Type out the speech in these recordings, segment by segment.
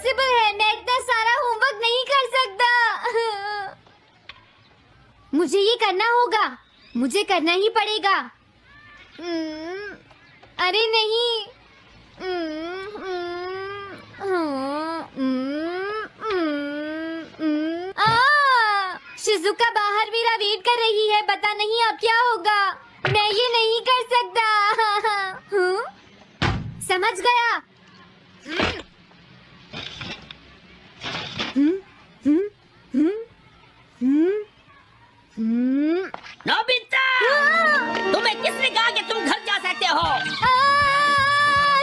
Impossible है, मैं इतना सारा होमवर्क नहीं कर सकता। मुझे ये करना होगा, मुझे करना ही पड़ेगा। अरे नहीं। शिजुका बाहर मेरा वेट कर रही है, पता नहीं अब क्या होगा। मैं ये नहीं कर सकता। समझ गया। नोबिता, तुम्हें किसने कहा कि तुम घर जा सकते हो?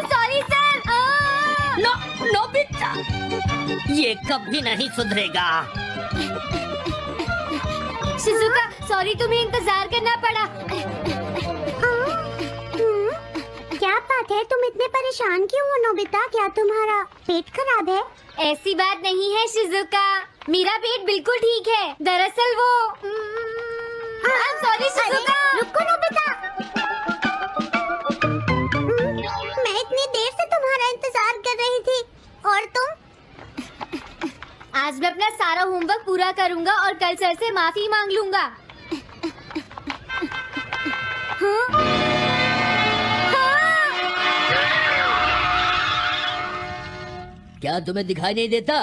Sorry sir. नोबिता, ये कभी नहीं सुधरेगा। शिजुका, सॉरी तुम्हें इंतजार करना पड़ा। क्या बात है, तुम इतने परेशान क्यों हो नोबिता? क्या तुम्हारा पेट खराब है? ऐसी बात नहीं है शिजुका, मेरा पेट बिल्कुल ठीक है। दरअसल वो सॉरी शिजुका। रुको नोबिता, मैं इतनी देर से तुम्हारा इंतजार कर रही थी और तुम? आज मैं अपना सारा होमवर्क पूरा करूंगा और कल सर से माफी मांग लूंगा। क्या तुम्हें दिखाई नहीं देता?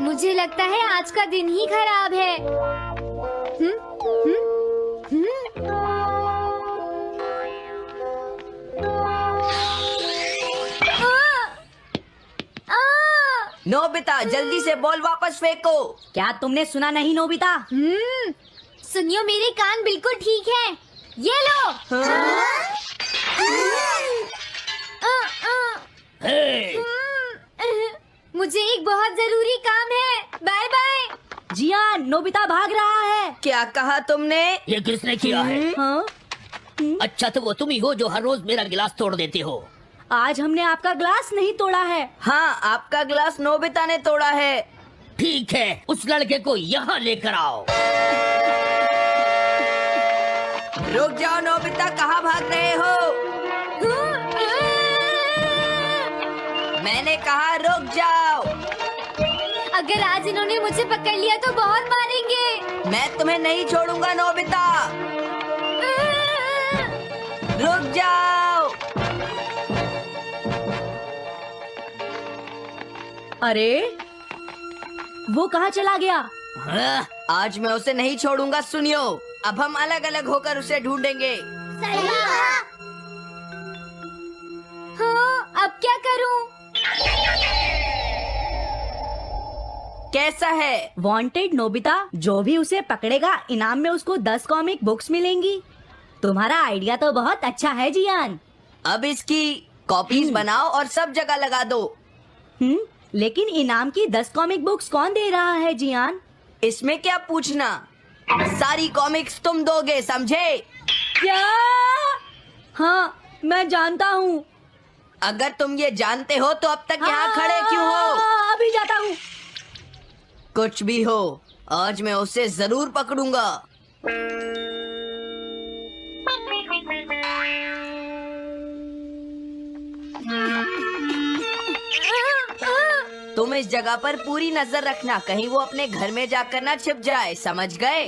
मुझे लगता है आज का दिन ही खराब है। नोबिता, जल्दी से बॉल वापस फेंको। क्या तुमने सुना नहीं नोबिता? सुनियो, मेरे कान बिल्कुल ठीक हैं। ये लो। मुझे एक बहुत जरूरी काम है। Bye bye. जियान, नोबिता भाग रहा है। क्या कहा तुमने? ये किसने किया है? हाँ? अच्छा, तो वो तुम ही हो जो हर रोज मेरा गिलास तोड़ देते हो। आज हमने आपका ग्लास नहीं तोड़ा है। हाँ, आपका ग्लास नोबिता ने तोड़ा है। ठीक है, उस लड़के को यहाँ लेकर आओ। रुक जाओ नोबिता, कहाँ भाग रहे हो? मैंने कहा रुक जाओ। अगर आज इन्होंने मुझे पकड़ लिया तो बहुत मारेंगे। मैं तुम्हें नहीं छोड़ूंगा नोबिता, रुक जाओ। अरे वो कहाँ चला गया? हाँ, आज मैं उसे नहीं छोड़ूंगा। सुनियो, अब हम अलग अलग होकर उसे ढूंढेंगे। हाँ, अब क्या करूं? कैसा है? वांटेड नोबिता, जो भी उसे पकड़ेगा इनाम में उसको 10 कॉमिक बुक्स मिलेंगी। तुम्हारा आइडिया तो बहुत अच्छा है जियान। अब इसकी कॉपीज बनाओ और सब जगह लगा दो। लेकिन इनाम की 10 कॉमिक बुक्स कौन दे रहा है जियान? इसमें क्या पूछना, सारी कॉमिक्स तुम दोगे, समझे? क्या? हाँ, मैं जानता हूँ। अगर तुम ये जानते हो तो अब तक यहाँ खड़े क्यों हो? अभी जाता हूँ। कुछ भी हो, आज मैं उसे जरूर पकड़ूंगा। तुम इस जगह पर पूरी नजर रखना, कहीं वो अपने घर में जाकर ना छिप जाए, समझ गए?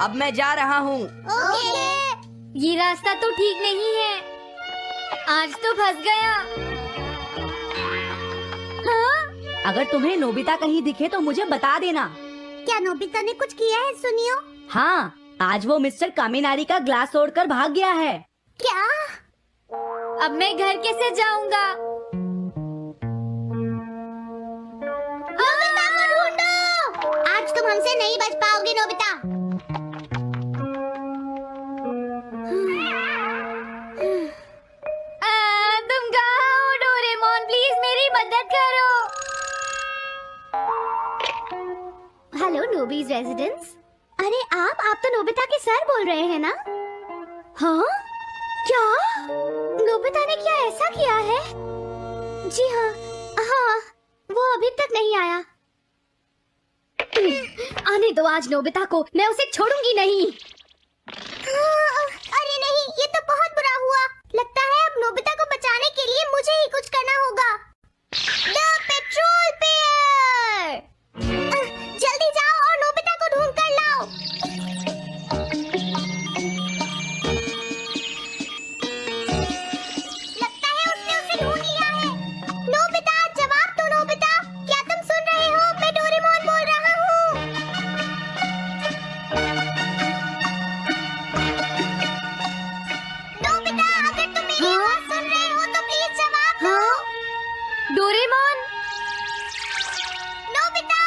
अब मैं जा रहा हूँ। ये रास्ता तो ठीक नहीं है, आज तो फंस गया। हाँ? अगर तुम्हें नोबिता कहीं दिखे तो मुझे बता देना। क्या नोबिता ने कुछ किया है सुनियो? हाँ, आज वो मिस्टर कामिनारी का ग्लास तोड़कर भाग गया है। क्या? अब मैं घर कैसे जाऊंगा? नोबिता को ढूंढो। आज तुम हमसे नहीं बच पाओगे नोबिता। तुम कहाँ हो डोरेमोन? प्लीज मेरी मदद करो। हेलो नोबीज रेजिडेंस। अरे आप तो नोबिता के सर बोल रहे हैं ना? हाँ? क्या? नोबिता ने क्या ऐसा किया है? जी हाँ, हाँ, वो अभी तक नहीं आया। आने दो आज नोबिता को, मैं उसे छोड़ूंगी नहीं। अरे नहीं, ये तो बहुत बुरा हुआ। लगता है अब नोबिता को बचाने के लिए मुझे ही कुछ करना होगा। The petrol pair! जल्दी जाओ और नोबिता को ढूंढ कर लाओ। लगता है उसने उसे ढूंढ लिया है। नोबिता, जवाब दो नोबिता, क्या तुम सुन रहे हो? मैं डोरेमोन बोल रहा हूँ। नोबिता, अगर तुम मेरी आवाज सुन रहे हो तो प्लीज जवाब दो। डोरेमोन, नोबिता,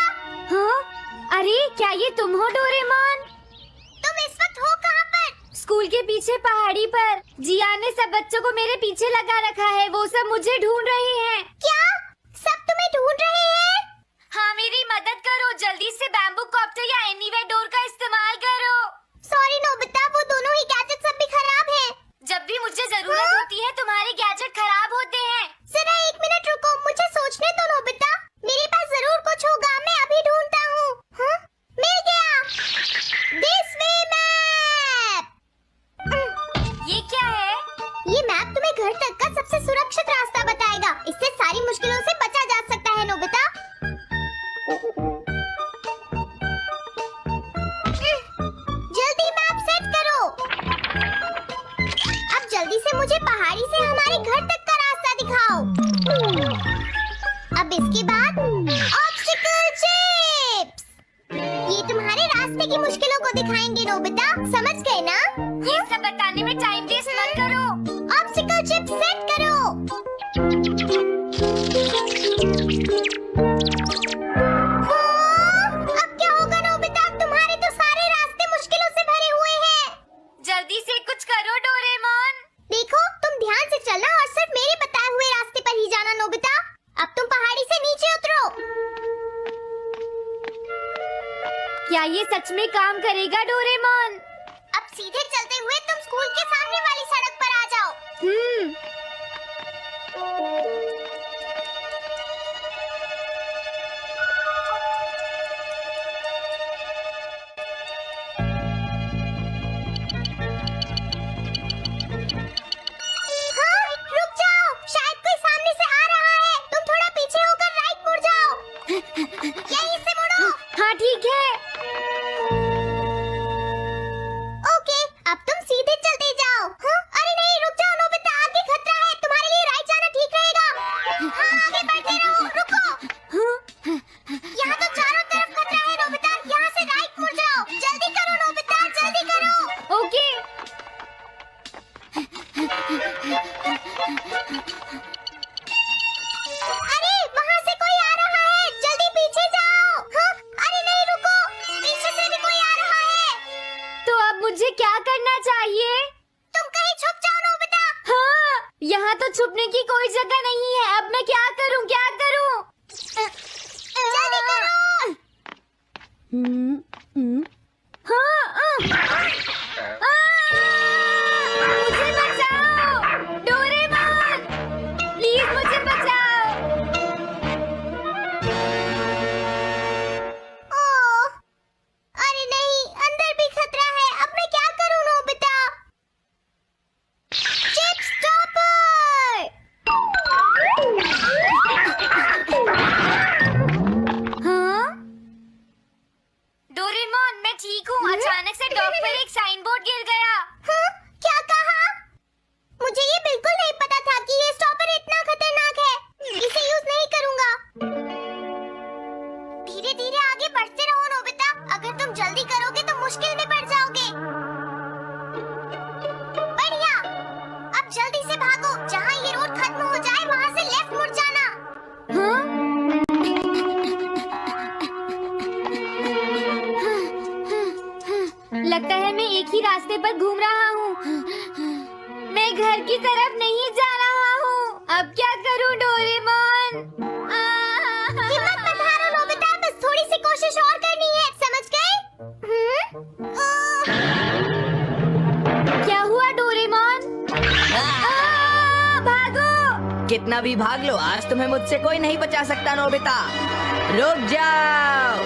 हाँ? अरे क्या ये तुम हो डोरेमोन? तुम इस वक्त हो कहाँ पर? स्कूल के पीछे पहाड़ी पर जियान ने सब बच्चों को मेरे पीछे लगा रखा है। वो सब मुझे ढूंढ रहे हैं। क्या? सब तुम्हें ढूंढ रहे हैं? हाँ, मेरी मदद करो। जल्दी से बैम्बू कॉप्टर या एनीवेयर डोर का इस्तेमाल करो। सॉरी नोबिता, वो दोनों ही गैजेट्स अब भी खराब हैं। जब भी मुझे जरूरत होती है तुम्हारे गैजेट खराब होते हैं। जरा 1 मिनट रुको, मुझे सोचने दो नोबिता। मेरे पास जरूर कुछ होगा, मैं अभी ढूंढता हूँ। हाँ? मिल गया। This way map. ये क्या है? ये मैप तुम्हें घर तक का सबसे सुरक्षित रास्ता बताएगा। इससे सारी मुश्किलों से बचा जा सकता है नोबिता। जल्दी मैप सेट करो। अब जल्दी से मुझे पहाड़ी से हमारे घर तक का रास्ता दिखाओ। अब इसके बाद ऑब्स्टिकल चिप्स। ये तुम्हारे रास्ते की मुश्किलों को दिखाएंगे नोबिता, समझ गए ना? ये सब बताने में टाइम वेस्ट मत करो। ऑब्स्टिकल चिप्स सेट करो। अब क्या होगा नोबिता? तुम्हारे तो सारे रास्ते मुश्किलों से भरे हुए हैं। जल्दी से कुछ करो डोरेमोन। देखो, तुम ध्यान से चलना और सिर्फ मेरे बताए हुए रास्ते पर ही जाना नोबिता। अब तुम पहाड़ी से नीचे उतरो। क्या ये सच में काम करेगा डोरेमोन? अब सीधे चलते हुए तुम स्कूल के सामने वाली सड़क पर आ जाओ। हाँ, रुक जाओ, शायद कोई सामने से आ रहा है। तुम थोड़ा पीछे होकर राइट मुड़ जाओ। यहीं से मुड़ो। हाँ ठीक है। ओके, अब तुम सीधे चलते जाओ। हाँ? अरे नहीं, रुक जाओ नोबिता, आगे खतरा है। तुम्हारे लिए राइट जाना ठीक रहेगा। हाँ, आगे बढ़ते रहो। रुको, यहाँ तो चारों तरफ खतरा है नोबिता। यहाँ से राइट मुड़ जाओ। जल्दी करो नोबिता, जल्दी करो। ओके। अरे वहाँ से कोई आ रहा है, जल्दी पीछे जाओ। हाँ? अरे नहीं, रुको, पीछे से भी कोई आ रहा है। तो अब मुझे क्या करना चाहिए? तुम कहीं छुप जाओ नोबिता। हाँ, यहाँ तो छुपने की कोई जगह नहीं है। अब मैं क्या करूँ, क्या करूँ? जल्दी करो। हाँ, मुझे बचाओ डोरेमोन, प्लीज मुझे बचाओ। ओह, अरे नहीं, अंदर भी खतरा है। अब मैं क्या करूं नोबिता? Chip stopper! हाँ? डोरेमोन, मैं ठीक हूँ। अचानक से डॉग पर एक साइन बोर्ड गिर गया। हाँ? क्या कहा? मुझे ये बिल्कुल नहीं पता था कि ये स्टॉपर इतना खतरनाक है। इसे यूज नहीं करूंगा। धीरे धीरे आगे बढ़ते रहो नोबिता। अगर तुम जल्दी करोगे तो मुश्किल में पड़ जाओगे। बढ़िया, अब जल्दी से भागो। जहाँ ये रोड खत्म हो जाए वहाँ से लेफ्ट मुड़ जाना। हाँ? लगता है मैं एक ही रास्ते पर घूम रहा हूँ। मैं घर की तरफ नहीं जा रहा हूँ। अब क्या करूँ डोरेमोन? हिम्मत मत हारो नोबिता, बस थोड़ी सी कोशिश और करनी है, समझ गए? क्या हुआ डोरेमोन? भागो! कितना भी भाग लो, आज तुम्हें मुझसे कोई नहीं बचा सकता नोबिता। रुक जाओ।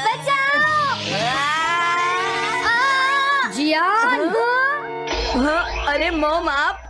बचाओ! जियान! हाँ, अरे मॉम आप